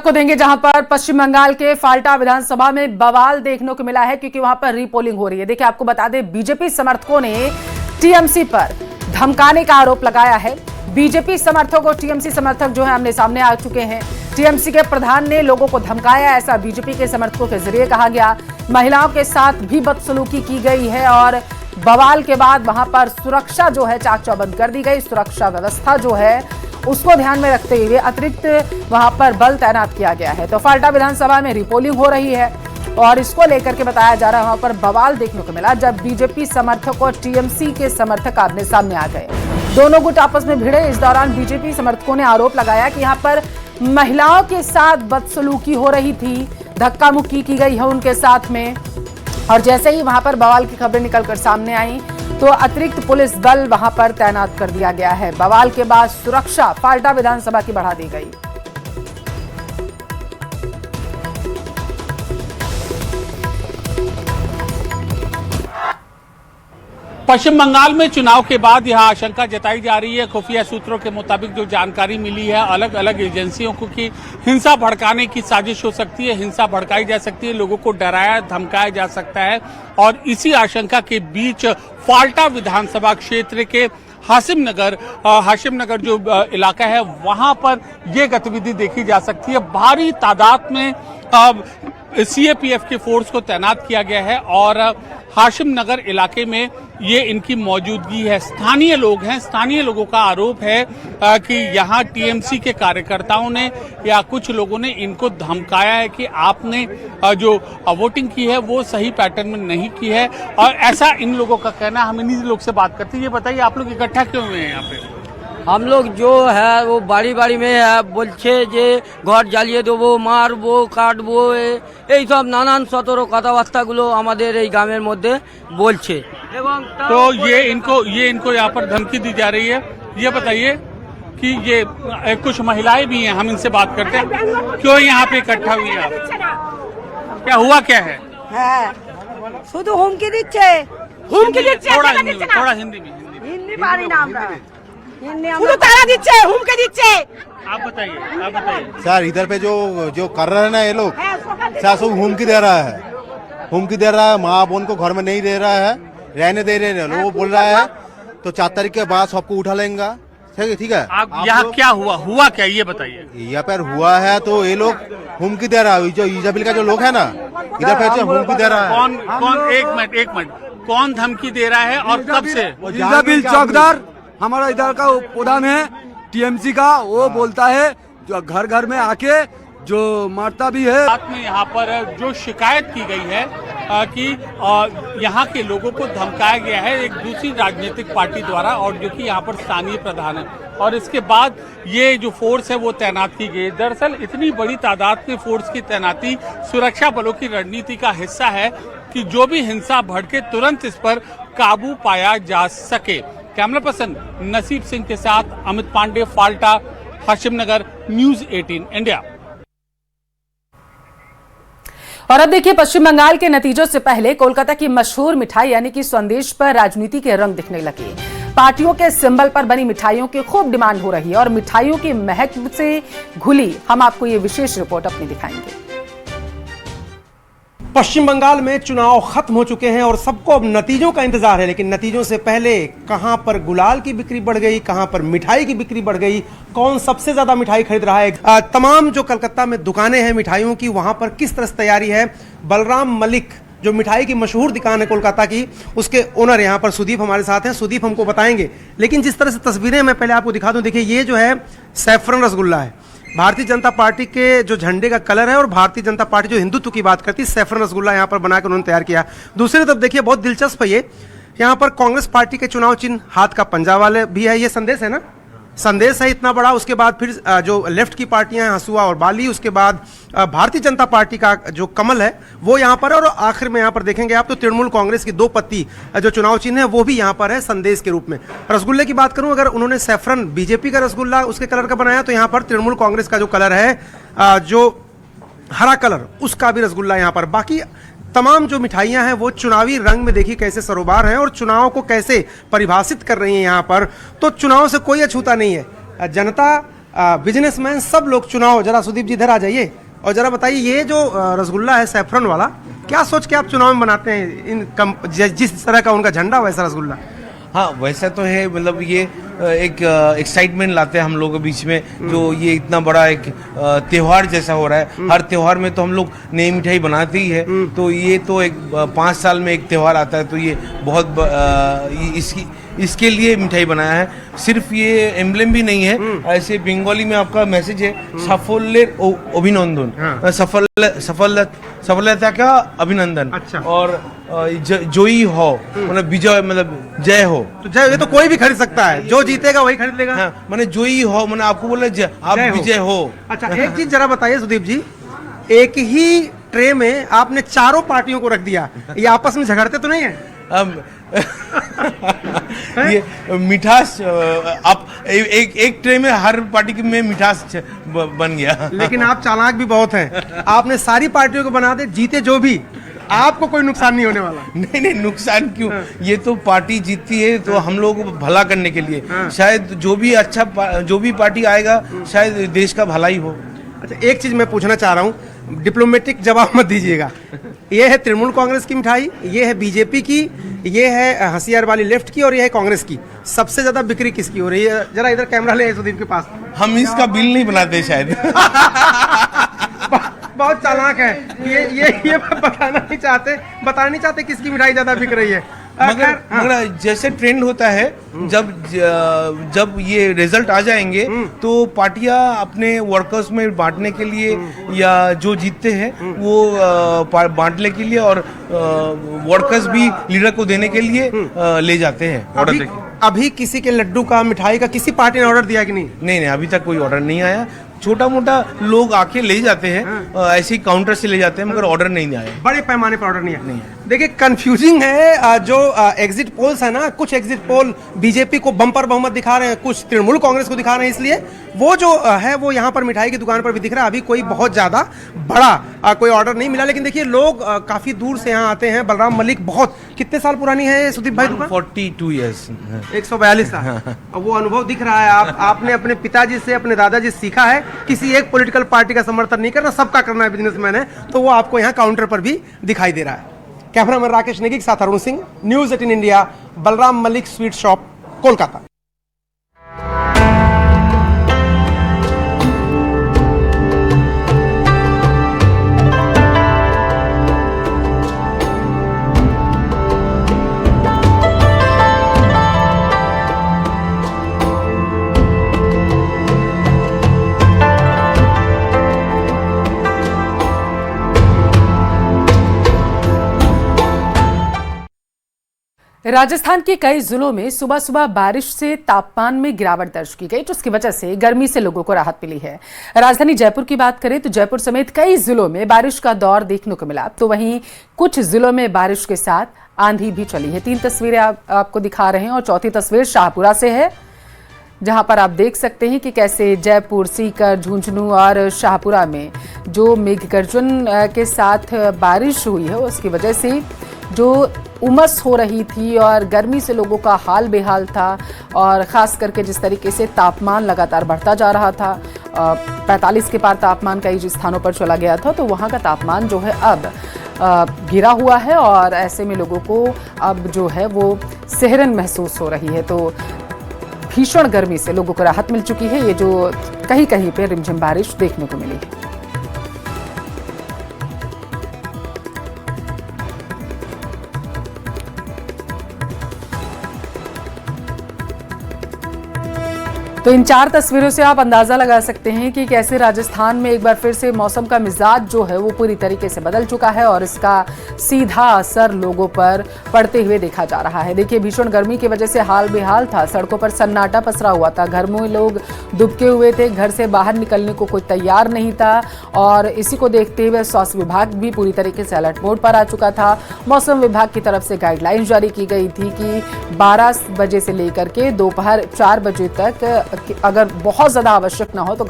आपको देंगे जहां पर पश्चिम बंगाल के फाल्टा विधानसभा में बवाल देखने को मिला है क्योंकि वहां पर रीपोलिंग हो रही है। देखिए, आपको बता दें, बीजेपी समर्थकों ने टीएमसी पर धमकाने का आरोप लगाया है। बीजेपी समर्थक और टीएमसी समर्थक जो है आमने सामने आ चुके हैं। टीएमसी के प्रधान ने लोगों को धमकाया, ऐसा बीजेपी के समर्थकों के जरिए कहा गया। महिलाओं के साथ भी बदसलूकी की गई है और बवाल के बाद वहां पर सुरक्षा जो है चाक चौबंद कर दी गई। सुरक्षा व्यवस्था जो है उसको ध्यान में रखते हुए अतिरिक्त वहां पर बल तैनात किया गया है। तो फाल्टा विधानसभा में रीपोलिंग हो रही है और इसको लेकर के बताया जा रहा है वहां पर बवाल देखने को मिला जब बीजेपी समर्थक और टीएमसी के समर्थक आमने सामने आ गए। दोनों गुट आपस में भिड़े। इस दौरान बीजेपी समर्थकों ने आरोप लगाया कि यहाँ पर महिलाओं के साथ बदसलूकी हो रही थी, धक्का मुक्की की गई है उनके साथ में। और जैसे ही वहां पर बवाल की खबरें निकलकर सामने आई तो अतिरिक्त पुलिस बल वहां पर तैनात कर दिया गया है। बवाल के बाद सुरक्षा फाल्टा विधानसभा की बढ़ा दी गई। पश्चिम बंगाल में चुनाव के बाद यह आशंका जताई जा रही है, खुफिया सूत्रों के मुताबिक जो जानकारी मिली है अलग अलग एजेंसियों को, कि हिंसा भड़काने की साजिश हो सकती है, हिंसा भड़काई जा सकती है, लोगों को डराया धमकाया जा सकता है। और इसी आशंका के बीच फाल्टा विधानसभा क्षेत्र के हाशिम नगर जो इलाका है वहां पर यह गतिविधि देखी जा सकती है। भारी तादाद में सीएपीएफ के फोर्स को तैनात किया गया है और हाशिम नगर इलाके में ये इनकी मौजूदगी है। स्थानीय लोग हैं, स्थानीय लोगों का आरोप है कि यहाँ टीएमसी के कार्यकर्ताओं ने या कुछ लोगों ने इनको धमकाया है कि आपने जो वोटिंग की है वो सही पैटर्न में नहीं की है, और ऐसा इन लोगों का कहना। हम इन्हीं लोग से बात करते हैं। ये बताइए, आप लोग इकट्ठा क्यों हुए हैं यहाँ पे? हम लोग जो है वो बाड़ी बाड़ी में है, बोलছে যে ঘর জ্বালিয়ে দেবো, মারবো, কাটবো, এই সব নানান সতর্ক কথাবার্তাগুলো আমাদের এই গ্রামের মধ্যে বলছে। तो ये इनको यहाँ पर धमकी दी जा रही है। ये बताइए कि ये कुछ महिलाएं भी हैं, हम इनसे बात करते हैं। क्यों यहाँ पे इकट्ठा हुई हैं आप? क्या हुआ क्या है? শুধু হুমকি দিচ্ছে, थोड़ा हिंदी में। হিন্দি পারি না আমরা, শুধু তারা দিচ্ছে, হুমকি দিচ্ছে। आप बताइए। सर, इधर पे जो कर रहे हैं ना ये लोग, सर सब हुमकी दे रहा है, हुमकी दे रहा है। माँ बहन को घर में नहीं दे रहा है, रहने दे रहे हैं। लोग बोल रहा है तो 4 तारीख के बाद सबको उठा लेंगे। ठीक है। आप यहाँ क्या हुआ क्या ये बताइए। यहाँ पर हुआ है तो ये लोग हुमकी दे रहा है। जो ईजाबिल का जो लोग है ना, इधर पे हुमकी दे रहा है। कौन एक मिनट कौन धमकी दे रहा है और कब से? ईजाबिल चौकदार हमारा इधर का प्रधान है टीएमसी का, वो बोलता है जो घर घर में आके जो मारता भी है। साथ में यहाँ पर जो शिकायत की गई है कि यहाँ के लोगों को धमकाया गया है एक दूसरी राजनीतिक पार्टी द्वारा, और जो कि यहाँ पर स्थानीय प्रधान है, और इसके बाद ये जो फोर्स है वो तैनात की गई। दरअसल इतनी बड़ी तादाद में फोर्स की तैनाती सुरक्षा बलों की रणनीति का हिस्सा है कि जो भी हिंसा भड़के तुरंत इस पर काबू पाया जा सके। कैमरा पर्सन नसीब सिंह के साथ अमित पांडे, फाल्टा, हाशिम नगर, न्यूज़ 18 इंडिया। और अब देखिए, पश्चिम बंगाल के नतीजों से पहले कोलकाता की मशहूर मिठाई यानी कि संदेश पर राजनीति के रंग दिखने लगे। पार्टियों के सिंबल पर बनी मिठाइयों की खूब डिमांड हो रही है और मिठाइयों की महक से घुली हम आपको ये विशेष रिपोर्ट अपनी दिखाएंगे। पश्चिम बंगाल में चुनाव खत्म हो चुके हैं और सबको अब नतीजों का इंतजार है, लेकिन नतीजों से पहले कहां पर गुलाल की बिक्री बढ़ गई, कहां पर मिठाई की बिक्री बढ़ गई, कौन सबसे ज्यादा मिठाई खरीद रहा है, तमाम जो कलकत्ता में दुकानें हैं मिठाइयों की वहां पर किस तरह से तैयारी है। बलराम मलिक जो मिठाई की मशहूर दुकान है कोलकाता की, उसके ओनर यहाँ पर सुदीप हमारे साथ हैं। सुदीप हमको बताएंगे, लेकिन जिस तरह से तस्वीरें मैं पहले आपको दिखा दूं, देखिए ये जो है सैफरन रसगुल्ला है। भारतीय जनता पार्टी के जो झंडे का कलर है और भारतीय जनता पार्टी जो हिंदुत्व की बात करती है, सैफरन रसगुल्ला यहाँ पर बनाकर उन्होंने तैयार किया। दूसरी तरफ देखिए, बहुत दिलचस्प है ये, यहाँ पर कांग्रेस पार्टी के चुनाव चिन्ह हाथ का पंजा वाले भी है। ये संदेश है ना, संदेश है इतना बड़ा। उसके बाद फिर जो लेफ्ट की पार्टियां हैं, हसुआ और बाली, उसके बाद भारतीय जनता पार्टी का जो कमल है वो यहाँ पर है, और आखिर में यहाँ पर देखेंगे आप तो तृणमूल कांग्रेस की 2 पत्ती जो चुनाव चिन्ह है वो भी यहाँ पर है संदेश के रूप में। रसगुल्ले की बात करूं, अगर उन्होंने सैफरन बीजेपी का रसगुल्ला उसके कलर का बनाया, तो यहाँ पर तृणमूल कांग्रेस का जो कलर है जो हरा कलर, उसका भी रसगुल्ला यहाँ पर। बाकी तमाम जो मिठाइयां हैं वो चुनावी रंग में देखिए कैसे सरोबार हैं और चुनाव को कैसे परिभाषित कर रही हैं यहाँ पर। तो चुनाव से कोई अछूता नहीं है, जनता बिजनेसमैन, सब लोग चुनाव, जरा सुदीप जी इधर आ जाइए और जरा बताइए ये जो रसगुल्ला है सैफरन वाला, क्या सोच के आप चुनाव में बनाते हैं? जिस तरह का उनका झंडा वैसा रसगुल्ला। हाँ वैसा तो है, मतलब ये एक एक्साइटमेंट लाते हैं हम लोगों के बीच में, जो ये इतना बड़ा एक त्योहार जैसा हो रहा है। हर त्योहार में तो हम लोग नई मिठाई बनाते ही है, तो ये तो एक 5 साल में एक त्योहार आता है, तो ये बहुत इसके लिए मिठाई बनाया है। सिर्फ ये एम्ब्लेम भी नहीं है, ऐसे बंगाली में आपका मैसेज है साफल्येर अभिनंदन, सफलता का अभिनंदन। अच्छा। और जोई हो मतलब विजय, मतलब जय हो। तो जय, ये तो कोई भी खरीद सकता है, जो जीतेगा वही खरीद लेगा। हाँ, मैंने जोई हो, मैंने आपको बोला आप विजय हो। अच्छा, एक चीज जरा बताइए सुदीप जी, एक ही ट्रे में आपने चारों पार्टियों को रख दिया, ये आपस में झगड़ते तो नहीं है? ये मिठास, आप एक ट्रे में हर पार्टी में मिठास बन गया। लेकिन आप चालाक भी बहुत हैं, आपने सारी पार्टियों को बना दे, जीते जो भी, आपको कोई नुकसान नहीं होने वाला। नहीं, नुकसान क्यों? ये तो पार्टी जीतती है तो हम लोगों को भला करने के लिए, शायद जो भी पार्टी आएगा शायद देश का भला ही हो। अच्छा, एक चीज मैं पूछना चाह रहा हूँ, डिप्लोमेटिक जवाब मत दीजिएगा। ये है तृणमूल कांग्रेस की मिठाई, ये है बीजेपी की, ये है हंसियार वाली लेफ्ट की, और ये है कांग्रेस की। सबसे ज्यादा बिक्री किसकी हो रही है? जरा इधर कैमरा ले सुदीप के पास। हम इसका बिल नहीं बनाते शायद। बहुत चालाक है ये बताना नहीं चाहते किसकी मिठाई ज्यादा बिक रही है। मगर जैसे ट्रेंड होता है, जब ये रिजल्ट आ जाएंगे तो पार्टियां अपने वर्कर्स में बांटने के लिए या जो जीतते हैं वो बांटने के लिए, और वर्कर्स भी लीडर को देने के लिए ले जाते हैं ऑर्डर। अभी किसी के लड्डू का, मिठाई का किसी पार्टी ने ऑर्डर दिया कि नहीं? नहीं, अभी तक कोई ऑर्डर नहीं आया। छोटा मोटा लोग आके ले जाते हैं, ऐसे ही काउंटर से ले जाते हैं, मगर ऑर्डर नहीं आया। बड़े पैमाने पर ऑर्डर नहीं है। देखिए, कंफ्यूजिंग है। जो एग्जिट पोल्स है ना, कुछ एग्जिट पोल बीजेपी को बम्पर बहुमत दिखा रहे हैं, कुछ तृणमूल कांग्रेस को दिखा रहे हैं, इसलिए वो जो है वो यहाँ पर मिठाई की दुकान पर भी दिख रहा है। अभी कोई बहुत ज्यादा बड़ा कोई ऑर्डर नहीं मिला, लेकिन देखिए लोग काफी दूर से यहाँ आते हैं। बलराम मलिक, बहुत कितने साल पुरानी है सुदीप भाई दुकान? 42 ईयर्स, 142 साल। वो अनुभव दिख रहा है। आपने अपने पिताजी से, अपने दादाजी से सीखा है किसी एक पॉलिटिकल पार्टी का समर्थन नहीं करना, सबका करना है, बिजनेसमैन है, तो वो आपको यहाँ काउंटर पर भी दिखाई दे रहा है। कैमरामैन राकेश नेगी के साथ Arun Singh, news 18 India, Balram Malik sweet shop, Kolkata. Rajasthan के कई जिलों में सुबह सुबह बारिश से तापमान में गिरावट दर्ज की गई, जिसकी वजह से गर्मी से लोगों को राहत मिली है। राजधानी जयपुर की बात करें तो जयपुर समेत कई जिलों में बारिश का दौर देखने को मिला, तो वहीं कुछ जिलों में बारिश के साथ आंधी भी चली है। 3 तस्वीरें आपको दिखा रहे हैं और चौथी तस्वीर शाहपुरा से है, जहां पर आप देख सकते हैं कि कैसे जयपुर, सीकर, झुंझुनू और शाहपुरा में जो मेघ गर्जन के साथ बारिश हुई है, उसकी वजह से जो उमस हो रही थी और गर्मी से लोगों का हाल बेहाल था, और ख़ास करके जिस तरीके से तापमान लगातार बढ़ता जा रहा था, 45 के पार तापमान कई स्थानों पर चला गया था, तो वहाँ का तापमान जो है अब गिरा हुआ है और ऐसे में लोगों को अब जो है वो सिहरन महसूस हो रही है। तो भीषण गर्मी से लोगों को राहत मिल चुकी है। ये जो कहीं कहीं पे रिमझिम बारिश देखने को मिली है। तो इन 4 तस्वीरों से आप अंदाजा लगा सकते हैं कि कैसे राजस्थान में एक बार फिर से मौसम का मिजाज जो है वो पूरी तरीके से बदल चुका है और इसका सीधा असर लोगों पर पड़ते हुए देखा जा रहा है। देखिए, भीषण गर्मी की वजह से हाल बेहाल था, सड़कों पर सन्नाटा पसरा हुआ था, घर में लोग दुबके हुए थे, घर से बाहर निकलने को कोई तैयार नहीं था, और इसी को देखते हुए स्वास्थ्य विभाग भी पूरी तरीके से अलर्ट मोड पर आ चुका था। मौसम विभाग की तरफ से गाइडलाइंस जारी की गई थी कि 12 बजे से लेकर के दोपहर 4 बजे तक अगर बहुत ज़्यादा आवश्यक ना हो तो